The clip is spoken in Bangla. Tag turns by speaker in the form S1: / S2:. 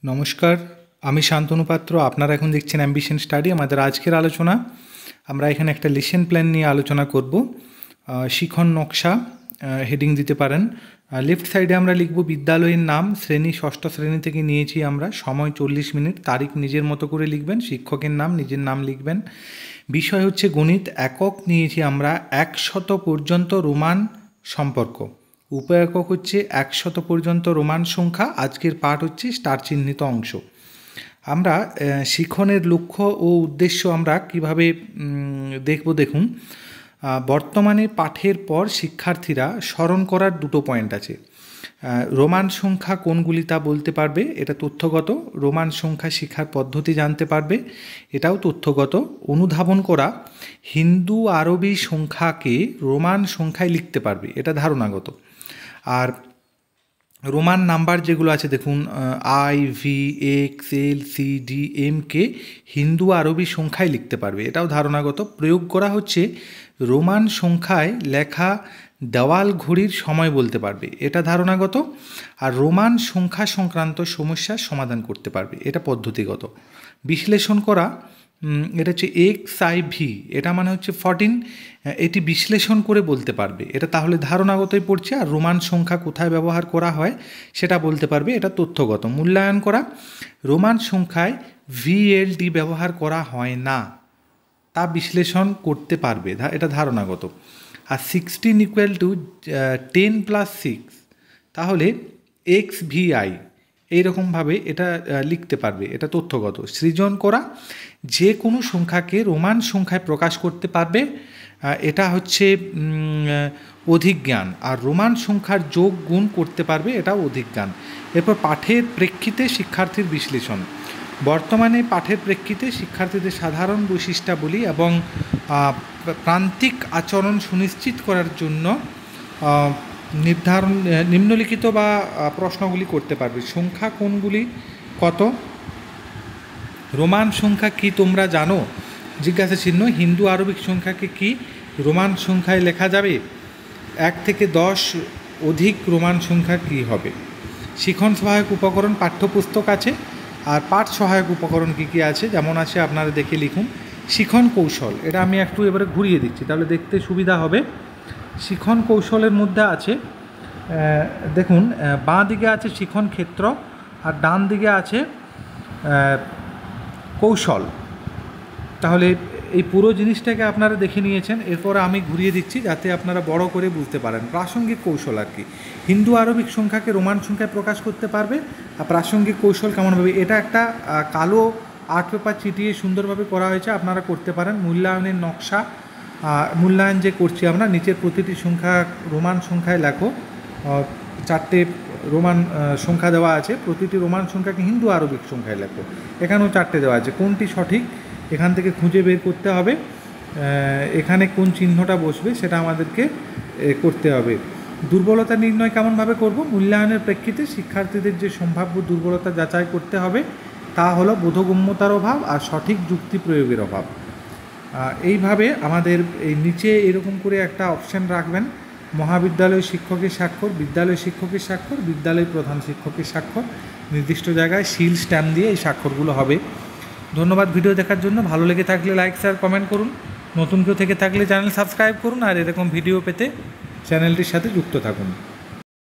S1: নমস্কার, আমি শান্তনু পাত্র। আপনারা এখন দেখছেন অ্যাম্বিশন স্টাডি। আমাদের আজকের আলোচনা, আমরা এখানে একটা লেসন প্ল্যান নিয়ে আলোচনা করব। শিখন নকশা হেডিং দিতে পারেন। লেফট সাইডে আমরা লিখব বিদ্যালয়ের নাম, শ্রেণী ষষ্ঠ শ্রেণী থেকে নিয়েছি আমরা, সময় 40 মিনিট, তারিখ নিজের মতো করে লিখবেন, শিক্ষকের নাম নিজের নাম লিখবেন। বিষয় হচ্ছে গণিত, একক নিয়েছি আমরা 100 পর্যন্ত রোমান সম্পর্ক, উপ একক হচ্ছে 100 পর্যন্ত রোমান সংখ্যা। আজকের পাঠ হচ্ছে স্টার চিহ্নিত অংশ। আমরা শিখনের লক্ষ্য ও উদ্দেশ্য আমরা কিভাবে দেখব দেখুন। বর্তমানে পাঠের পর শিক্ষার্থীরা স্মরণ করার দুটো পয়েন্ট আছে। রোমান সংখ্যা কোনগুলি তা বলতে পারবে, এটা তথ্যগত। রোমান সংখ্যা শিক্ষার পদ্ধতি জানতে পারবে, এটাও তথ্যগত। অনুধাবন করা হিন্দু আরবি সংখ্যাকে রোমান সংখ্যায় লিখতে পারবে, এটা ধারণাগত। আর রোমান নাম্বার যেগুলো আছে দেখুন, I, V, X, L, C, D, M কে হিন্দু আরবি সংখ্যায় লিখতে পারবে, এটাও ধারণাগত। প্রয়োগ করা হচ্ছে রোমান সংখ্যায় লেখা দেওয়াল ঘড়ির সময় বলতে পারবে, এটা ধারণাগত। আর রোমান সংখ্যা সংক্রান্ত সমস্যার সমাধান করতে পারবে, এটা পদ্ধতিগত। বিশ্লেষণ করা, এটা হচ্ছে এক্স আই ভি, এটা মানে হচ্ছে 14, এটি বিশ্লেষণ করে বলতে পারবে, এটা তাহলে ধারণাগতই পড়ছে। আর রোমান সংখ্যা কোথায় ব্যবহার করা হয় সেটা বলতে পারবে, এটা তথ্যগত। মূল্যায়ন করা, রোমান সংখ্যায় ভিএলডি ব্যবহার করা হয় না, তা বিশ্লেষণ করতে পারবে, এটা ধারণাগত। আর 16 = 10 + 6, তাহলে এক্স ভি আই এইরকমভাবে এটা লিখতে পারবে, এটা তথ্যগত। সৃজন করা, যে কোনো সংখ্যাকে রোমান সংখ্যায় প্রকাশ করতে পারবে, এটা হচ্ছে অধিজ্ঞান। আর রোমান সংখ্যার যোগ গুণ করতে পারবে, এটাও অধিজ্ঞান। এরপর পাঠের প্রেক্ষিতে শিক্ষার্থীর বিশ্লেষণ। বর্তমানে পাঠের প্রেক্ষিতে শিক্ষার্থীদের সাধারণ বৈশিষ্ট্যাবলী এবং প্রান্তিক আচরণ সুনিশ্চিত করার জন্য নিম্নলিখিত বা প্রশ্নগুলি করতে পারবে। সংখ্যা কোনগুলি কত? রোমান সংখ্যা কি তোমরা জানো? জিজ্ঞাসা চিহ্ন। হিন্দু আরবিক সংখ্যাকে কি রোমান সংখ্যায় লেখা যাবে? 1 থেকে 10 অধিক রোমান সংখ্যা কি হবে? শিখন সহায়ক উপকরণ, পাঠ্যপুস্তক আছে। আর পাঠ সহায়ক উপকরণ কী কী আছে, যেমন আছে আপনারা দেখে লিখুন। শিখন কৌশল, এটা আমি একটু এবারে ঘুরিয়ে দিচ্ছি তাহলে দেখতে সুবিধা হবে। শিখন কৌশলের মধ্যে আছে, দেখুন, বাঁ দিকে আছে শিখন ক্ষেত্র আর ডান দিকে আছে কৌশল। তাহলে এই পুরো জিনিসটাকে আপনারা দেখে নিয়েছেন। এরপর আমি ঘুরিয়ে দিচ্ছি যাতে আপনারা বড় করে বুঝতে পারেন। প্রাসঙ্গিক কৌশল আর কি, হিন্দু আরবিক সংখ্যাকে রোমান সংখ্যায় প্রকাশ করতে পারবে। আর প্রাসঙ্গিক কৌশল কেমনভাবে, এটা একটা কালো আর্ট পেপার চিটিয়ে সুন্দরভাবে করা হয়েছে, আপনারা করতে পারেন। মূল্যায়নের নকশা, মূল্যায়ন যে করছি আমরা, নিচের প্রতিটি সংখ্যা রোমান সংখ্যায় লেখো। 4টে রোমান সংখ্যা দেওয়া আছে, প্রতিটি রোমান সংখ্যাকে হিন্দু আরবিক সংখ্যায় লেখো। এখানেও 4টে দেওয়া আছে, কোনটি সঠিক এখান থেকে খুঁজে বের করতে হবে। এখানে কোন চিহ্নটা বসবে সেটা আমাদেরকে করতে হবে। দুর্বলতা নির্ণয় কেমনভাবে করব? মূল্যায়নের প্রেক্ষিতে শিক্ষার্থীদের যে সম্ভাব্য দুর্বলতা যাচাই করতে হবে তা হলো বোধগম্যতার অভাব আর সঠিক যুক্তি প্রয়োগের অভাব। এইভাবে আমাদের এই নিচে এরকম করে একটা অপশান রাখবেন, মহাবিদ্যালয় শিক্ষকের স্বাক্ষর, বিদ্যালয় শিক্ষকের স্বাক্ষর, বিদ্যালয় প্রধান শিক্ষকের স্বাক্ষর। নির্দিষ্ট জায়গায় সিল স্ট্যাম্প দিয়ে এই স্বাক্ষরগুলো হবে। ধন্যবাদ ভিডিও দেখার জন্য। ভালো লেগে থাকলে লাইক শেয়ার কমেন্ট করুন। নতুন কেউ থেকে থাকলে চ্যানেল সাবস্ক্রাইব করুন। আর এরকম ভিডিও পেতে চ্যানেলটির সাথে যুক্ত থাকুন।